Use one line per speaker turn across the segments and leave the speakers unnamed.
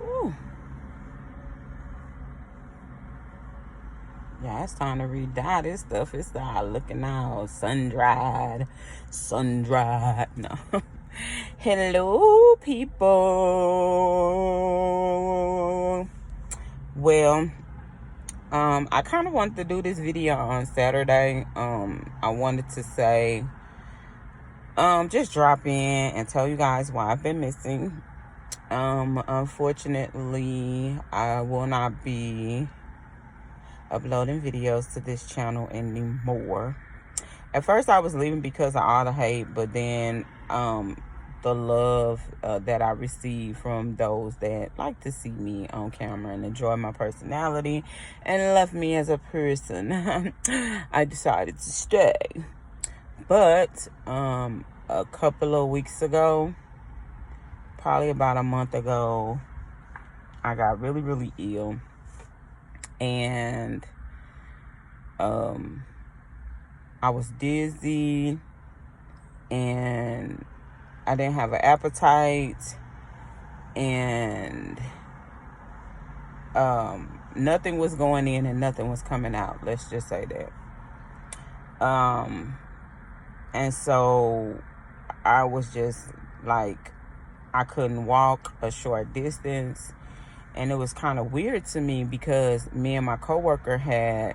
Whew. Yeah, it's time to re-dye this stuff. It's start looking all sun-dried. Sun-dried. No. Hello, people. Well, I kind of wanted to do this video on Saturday. I wanted to say, just drop in and tell you guys why I've been missing. Unfortunately, I will not be uploading videos to this channel anymore. At first I was leaving because of all the hate, but then the love that I received from those that like to see me on camera and enjoy my personality and love me as a person, I decided to stay. But a couple of weeks ago, probably about a month ago, I got really, really ill. And I was dizzy, and I didn't have an appetite, and nothing was going in and nothing was coming out. Let's just say that. And so I was just like, I couldn't walk a short distance. And it was kind of weird to me because me and my coworker had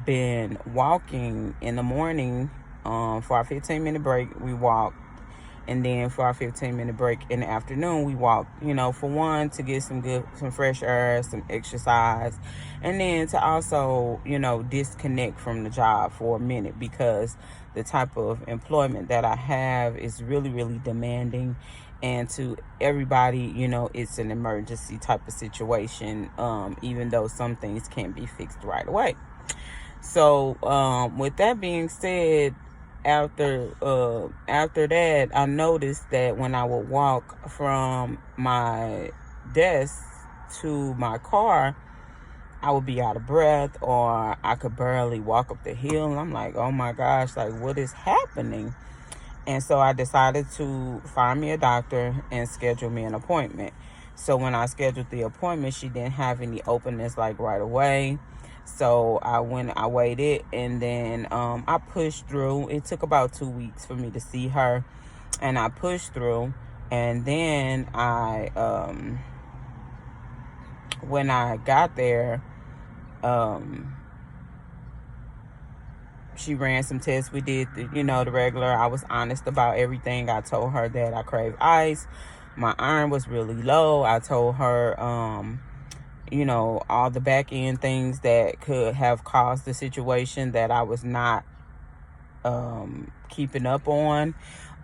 been walking in the morning for our 15-minute break. We walked. And then for our 15-minute break in the afternoon, we walked, for one, to get some fresh air, some exercise. And then to also, disconnect from the job for a minute, because the type of employment that I have is really, really demanding. And to everybody, it's an emergency type of situation, even though some things can't be fixed right away. So with that being said, after that, I noticed that when I would walk from my desk to my car, I would be out of breath, or I could barely walk up the hill. And I'm like, oh my gosh, like, what is happening? And so I decided to find me a doctor and schedule me an appointment. So when I scheduled the appointment, she didn't have any openness like right away. So I waited, and then I pushed through. It took about 2 weeks for me to see her, and I pushed through. And then when I got there, she ran some tests. We did, the regular. I was honest about everything. I told her that I crave ice. My iron was really low. I told her, all the back end things that could have caused the situation that I was not keeping up on,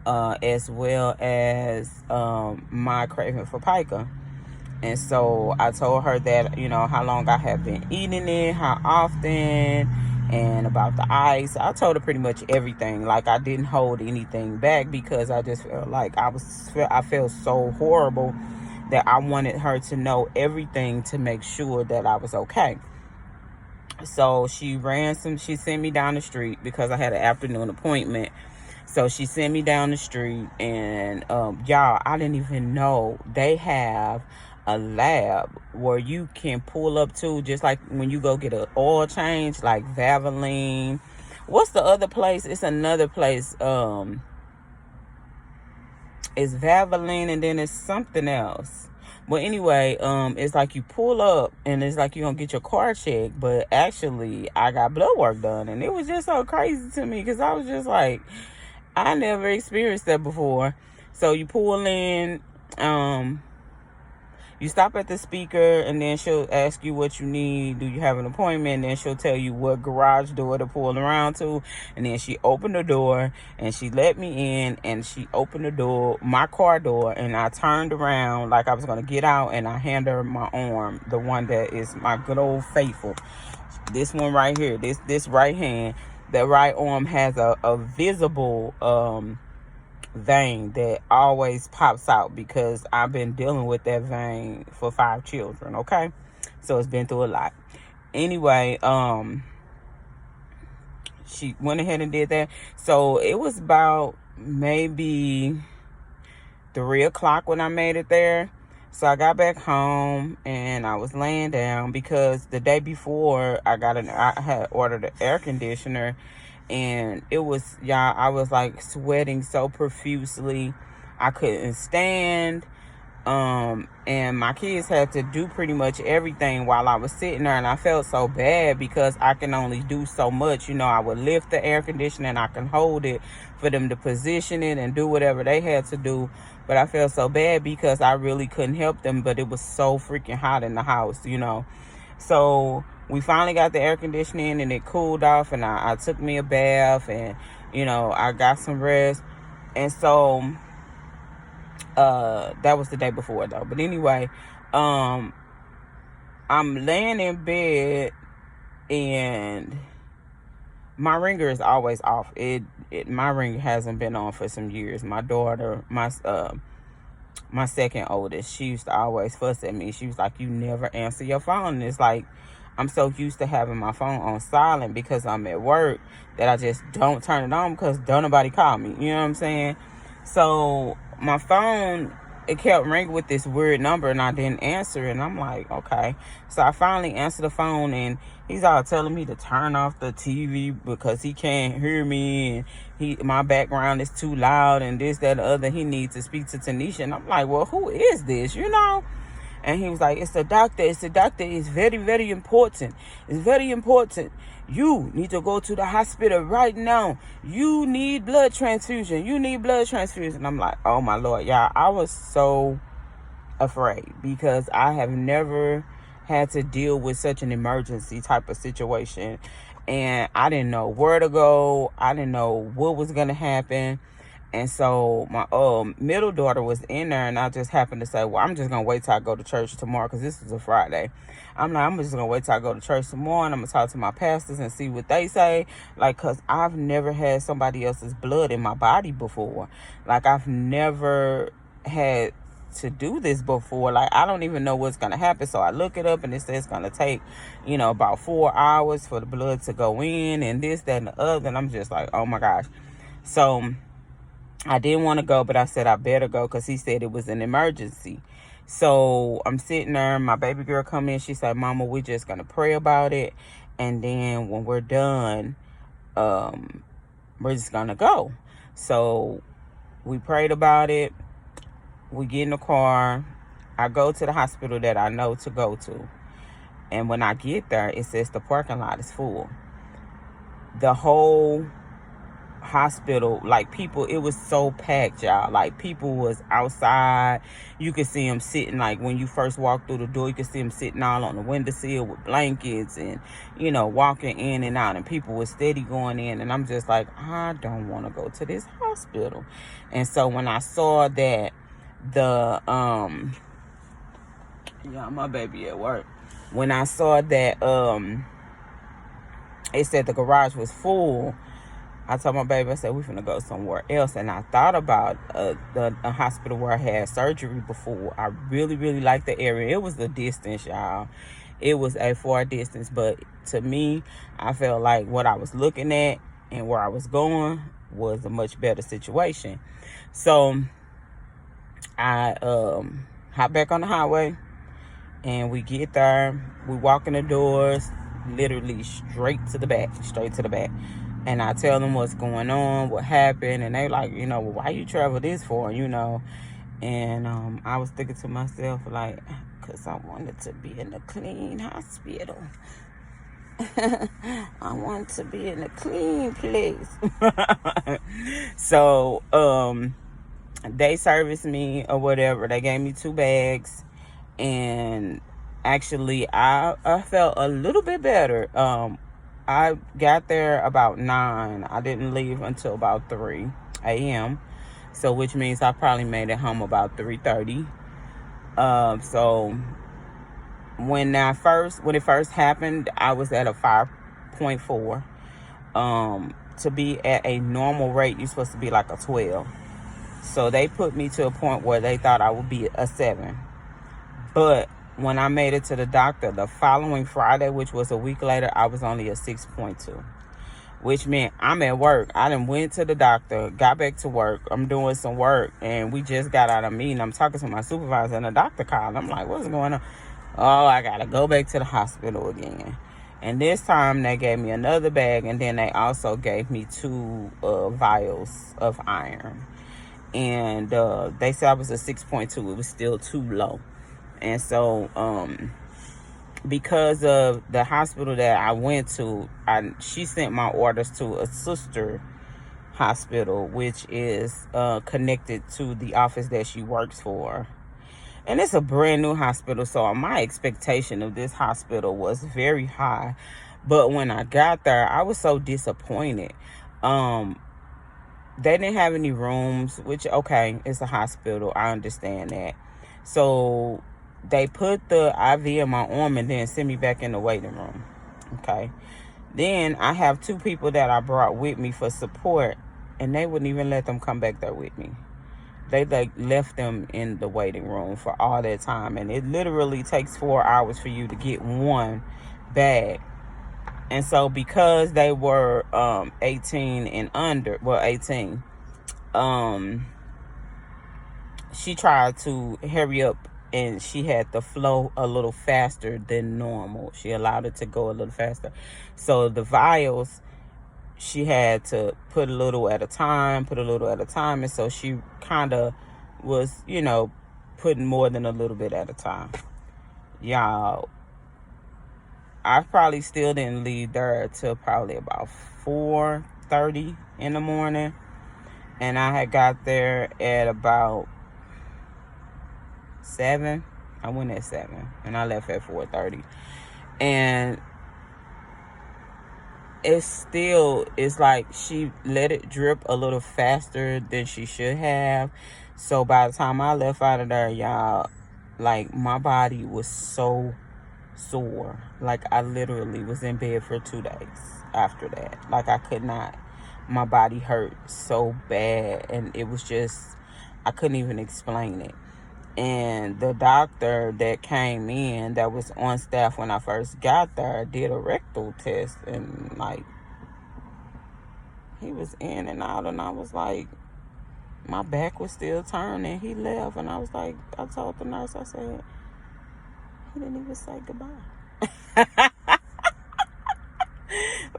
as well as my craving for pica. And so I told her that, how long I have been eating it, how often, and about the ice. I told her pretty much everything. Like, I didn't hold anything back, because I just felt like I felt so horrible that I wanted her to know everything to make sure that I was okay. So she sent me down the street because I had an afternoon appointment. So she sent me down the street, and y'all, I didn't even know they have a lab where you can pull up to, just like when you go get an oil change, like Valvoline. What's the other place? It's another place. It's Valvoline, and then it's something else. But anyway, it's like you pull up, and it's like you're gonna get your car checked, but actually I got blood work done. And it was just so crazy to me, because I was just like, I never experienced that before. So you pull in, you stop at the speaker, and then she'll ask you what you need. Do you have an appointment? And then she'll tell you what garage door to pull around to. And then she opened the door, and she let me in, and she opened the door, my car door, and I turned around like I was going to get out, and I handed her my arm, the one that is my good old faithful. This one right here, this right hand, that right arm has a visible vein that always pops out, because I've been dealing with that vein for 5 children, okay? So it's been through a lot. Anyway, she went ahead and did that. So it was about maybe 3 o'clock when I made it there. So I got back home and I was laying down because the day before I had ordered an air conditioner, and it was, y'all, I was like sweating so profusely. I couldn't stand. And my kids had to do pretty much everything while I was sitting there, and I felt so bad because I can only do so much. I would lift the air conditioner and I can hold it for them to position it and do whatever they had to do, but I felt so bad because I really couldn't help them, but it was so freaking hot in the house. So we finally got the air conditioning and it cooled off, and I took me a bath, and I got some rest. And so that was the day before though. But anyway, I'm laying in bed and my ringer is always off. My ringer hasn't been on for some years. My daughter, my second oldest, she used to always fuss at me. She was like, "You never answer your phone." And it's like, I'm so used to having my phone on silent because I'm at work that I just don't turn it on because don't nobody call me. You know what I'm saying? So my phone, it kept ringing with this weird number and I didn't answer it. And I'm like, okay. So I finally answered the phone and he's all telling me to turn off the TV because he can't hear me and my background is too loud and this, that, the other. He needs to speak to Tanisha. And I'm like, well, who is this? And he was like, it's the doctor. It's the doctor. It's very, very important. It's very important. You need to go to the hospital right now. You need blood transfusion. You need blood transfusion. I'm like, oh my Lord, y'all. I was so afraid because I have never had to deal with such an emergency type of situation. And I didn't know where to go. I didn't know what was going to happen. And so my middle daughter was in there, and I just happened to say, well, I'm just going to wait till I go to church tomorrow because this is a Friday. I'm just going to wait till I go to church tomorrow, and I'm going to talk to my pastors and see what they say. Like, because I've never had somebody else's blood in my body before. Like, I've never had to do this before. Like, I don't even know what's going to happen. So I look it up, and it says it's going to take, about 4 hours for the blood to go in and this, that, and the other. And I'm just like, oh, my gosh. So I didn't want to go, but I said I better go because he said it was an emergency. So I'm sitting there. My baby girl come in. She said, Mama, we're just going to pray about it. And then when we're done, we're just going to go. So we prayed about it. We get in the car. I go to the hospital that I know to go to. And when I get there, it says the parking lot is full. The whole hospital, like, people, it was so packed, y'all. Like, people was outside. You could see them sitting, like, when you first walk through the door, you could see them sitting all on the windowsill with blankets and walking in and out, and people was steady going in. And I'm just like, I don't want to go to this hospital. And so when I saw that my baby at work, when I saw that it said the garage was full, I told my baby, I said, we're finna go somewhere else. And I thought about the hospital where I had surgery before. I really, really liked the area. It was a distance, y'all. It was a far distance. But to me, I felt like what I was looking at and where I was going was a much better situation. So I hop back on the highway and we get there. We walk in the doors, literally straight to the back. And I tell them what's going on, what happened, and they like, well, why you travel this for, And I was thinking to myself, like, because I wanted to be in a clean hospital. I want to be in a clean place. So they serviced me or whatever. They gave me 2 bags, and actually I felt a little bit better. I got there about 9. I didn't leave until about 3 a.m. So which means I probably made it home about 3:30. So when it first happened, I was at a 5.4. To be at a normal rate, you're supposed to be like a 12. So they put me to a point where they thought I would be a 7. But when I made it to the doctor the following Friday, which was a week later, I was only a 6.2, which meant I'm at work. I done went to the doctor, got back to work. I'm doing some work, and we just got out of a meeting. I'm talking to my supervisor, and the doctor called. I'm like, what's going on? Oh, I got to go back to the hospital again. And this time, they gave me another bag, and then they also gave me 2 vials of iron. And they said I was a 6.2. It was still too low. And so, because of the hospital that I went to, she sent my orders to a sister hospital, which is connected to the office that she works for. And it's a brand new hospital, so my expectation of this hospital was very high. But when I got there, I was so disappointed. They didn't have any rooms, which, okay, it's a hospital. I understand that. So they put the IV in my arm and then sent me back in the waiting room. Okay. Then I have 2 people that I brought with me for support, and they wouldn't even let them come back there with me. They left them in the waiting room for all that time. And it literally takes 4 hours for you to get one bag. And so because they were 18 and under, well, 18, she tried to hurry up, and she had to flow a little faster than normal. She allowed it to go a little faster. So the vials, she had to put a little at a time. And so she kind of was, putting more than a little bit at a time. Y'all, I probably still didn't leave there till probably about 4:30 in the morning. And I had got there at about 7. I went at 7 and I left at 4:30. And it's like she let it drip a little faster than she should have. So by the time I left out of there, y'all, like, my body was so sore. Like, I literally was in bed for 2 days after that. Like, I could not. My body hurt so bad, and it was just, I couldn't even explain it. And the doctor that came in, that was on staff when I first got there, did a rectal test, and like, he was in and out, and I was like, my back was still turning. He left, and I was like, I told the nurse, I said, he didn't even say goodbye.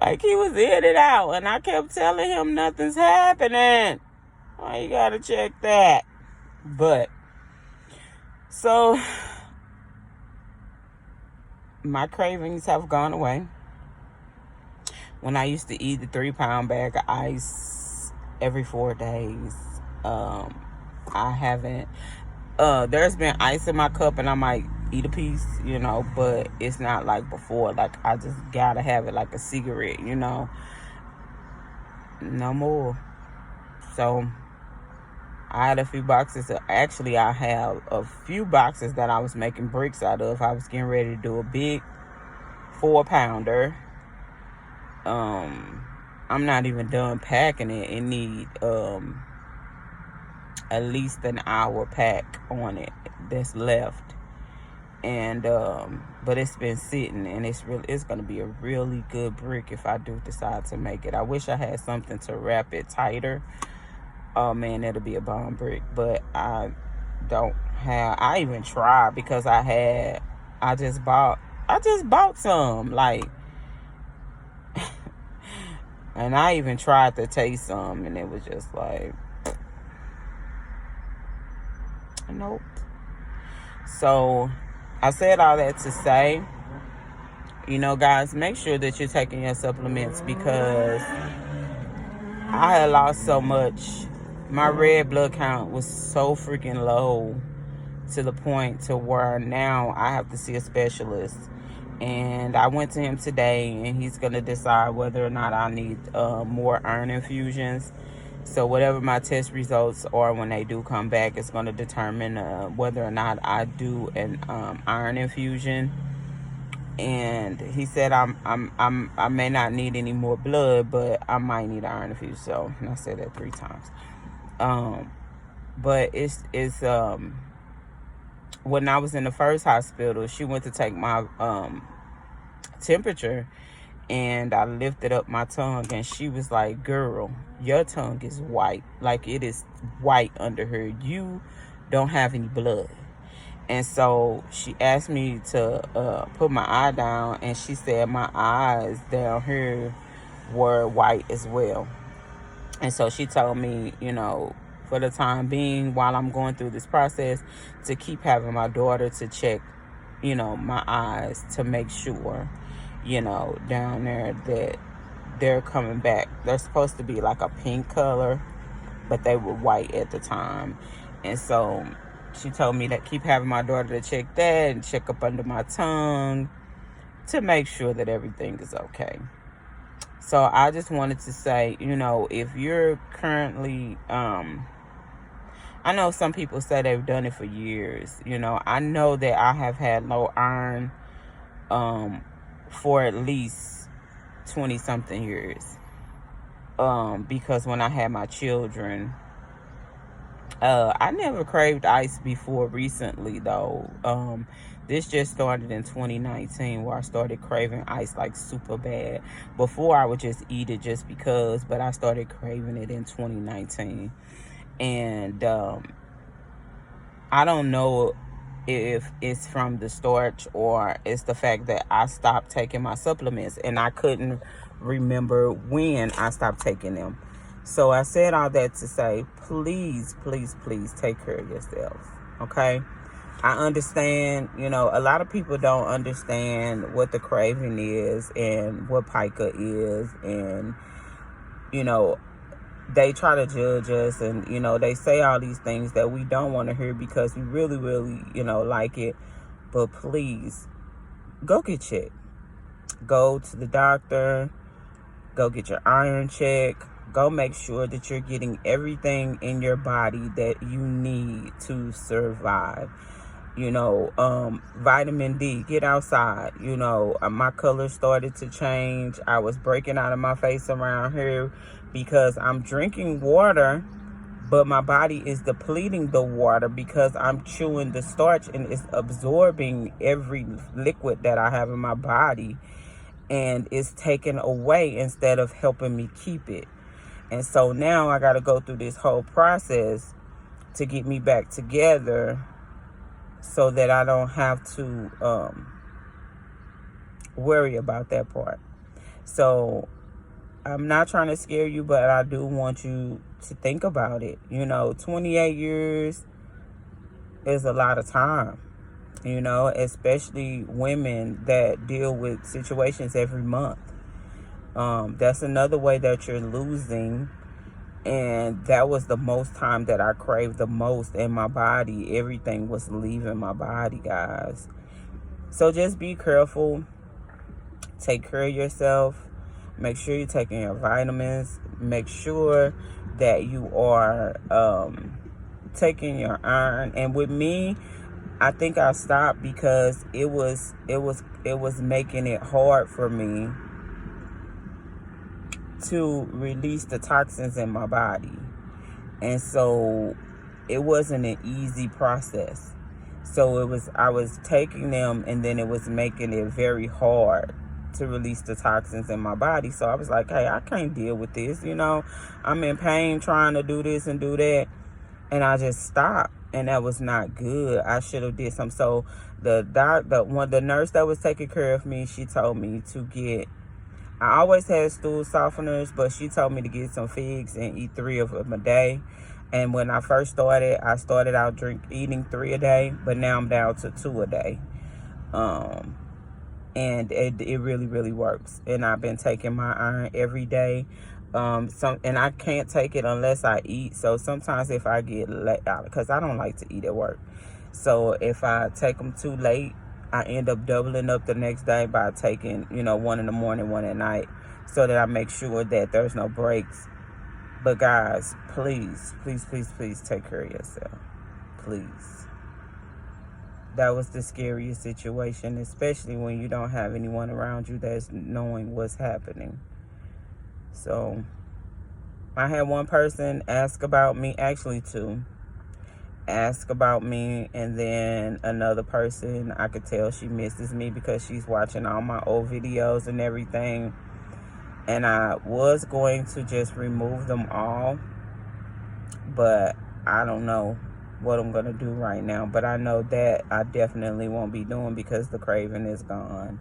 Like, he was in and out, and I kept telling him nothing's happening. Why you gotta check that? But so my cravings have gone away. When I used to eat the 3-pound bag of ice every 4 days, I haven't. There's been ice in my cup, and I might eat a piece, but it's not like before. Like, I just gotta have it like a cigarette, no more. So I had a few boxes. Actually, I have a few boxes that I was making bricks out of. I was getting ready to do a big 4-pounder. I'm not even done packing it. It need at least an hour pack on it that's left. And but it's been sitting, and it's gonna be a really good brick if I do decide to make it. I wish I had something to wrap it tighter. Oh man, that'll be a bomb brick. But I don't have. I even tried, because I just bought some, like, and I even tried to taste some, and it was just like, nope. So I said all that to say, guys, make sure that you're taking your supplements, because I had lost so much. My red blood count was so freaking low, to the point to where now I have to see a specialist. And I went to him today, and he's going to decide whether or not I need more iron infusions. So whatever my test results are when they do come back, it's going to determine whether or not I do an iron infusion. And he said I may not need any more blood, but I might need an iron infusion. So, and I said that 3 times. But it's when I was in the first hospital, she went to take my temperature, And I lifted up my tongue, and she was like, girl, your tongue is white. Like, it is white under here. You don't have any blood. And so she asked me to put my eye down, and she said my eyes down here were white as well. And so she told me, for the time being, while I'm going through this process, to keep having my daughter to check, my eyes to make sure, down there that they're coming back. They're supposed to be like a pink color, but they were white at the time. And so she told me to keep having my daughter to check that and check up under my tongue to make sure that everything is okay. So I just wanted to say, if you're currently, I know some people say they've done it for years. I know that I have had low iron for at least 20 something years. Because when I had my children, I never craved ice before recently, though. This just started in 2019, where I started craving ice like super bad. Before, I would just eat it just because, but I started craving it in 2019. And I don't know if it's from the starch or it's the fact that I stopped taking my supplements, and I couldn't remember when I stopped taking them. So I said all that to say, please, please, please take care of yourself, okay? I understand, a lot of people don't understand what the craving is and what pica is, and, they try to judge us, and, they say all these things that we don't want to hear because we really, really, like it. But please, go get checked. Go to the doctor. Go get your iron checked. Go make sure that you're getting everything in your body that you need to survive. Vitamin D, get outside. My color started to change. I was breaking out of my face around here because I'm drinking water, but my body is depleting the water because I'm chewing the starch and it's absorbing every liquid that I have in my body, and it's taken away instead of helping me keep it. And so now I got to go through this whole process to get me back together so that I don't have to worry about that part. So I'm not trying to scare you, but I do want you to think about it. 28 years is a lot of time, especially women that deal with situations every month. That's another way that you're losing. And that was the most time that I craved the most in my body. Everything was leaving my body, guys. So just be careful. Take care of yourself. Make sure you're taking your vitamins. Make sure that you are taking your iron. And with me, I think I stopped because it was making it hard for me to release the toxins in my body. And so it wasn't an easy process. So I was taking them, and then it was making it very hard to release the toxins in my body. So I was like, hey, I can't deal with this. I'm in pain trying to do this and do that. And I just stopped, and that was not good. I should have did something. So the nurse that was taking care of me, she told me to get, I always had stool softeners, but she told me to get some figs and eat 3 of them a day. And when I first started, I started out eating 3 a day, but now I'm down to 2 a day. And it really, really works. And I've been taking my iron every day. And I can't take it unless I eat. So sometimes if I get late, because I don't like to eat at work. So if I take them too late, I end up doubling up the next day by taking, 1 in the morning, 1 at night, so that I make sure that there's no breaks. But guys, please, please, please, please take care of yourself. Please. That was the scariest situation, especially when you don't have anyone around you that's knowing what's happening. So I had one person ask about me, actually 2. ask about me, and then another person, I could tell she misses me because she's watching all my old videos and everything. And I was going to just remove them all, but I don't know what I'm gonna do right now. But I know that I definitely won't be doing, because the craving is gone.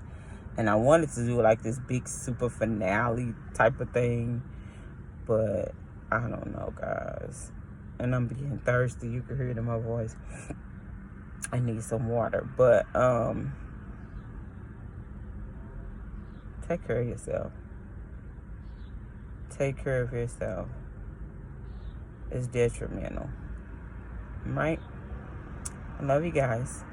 And I wanted to do like this big super finale type of thing, but I don't know, guys. And I'm getting thirsty. You can hear it in my voice. I need some water. But take care of yourself. Take care of yourself. It's detrimental. Right? I love you guys.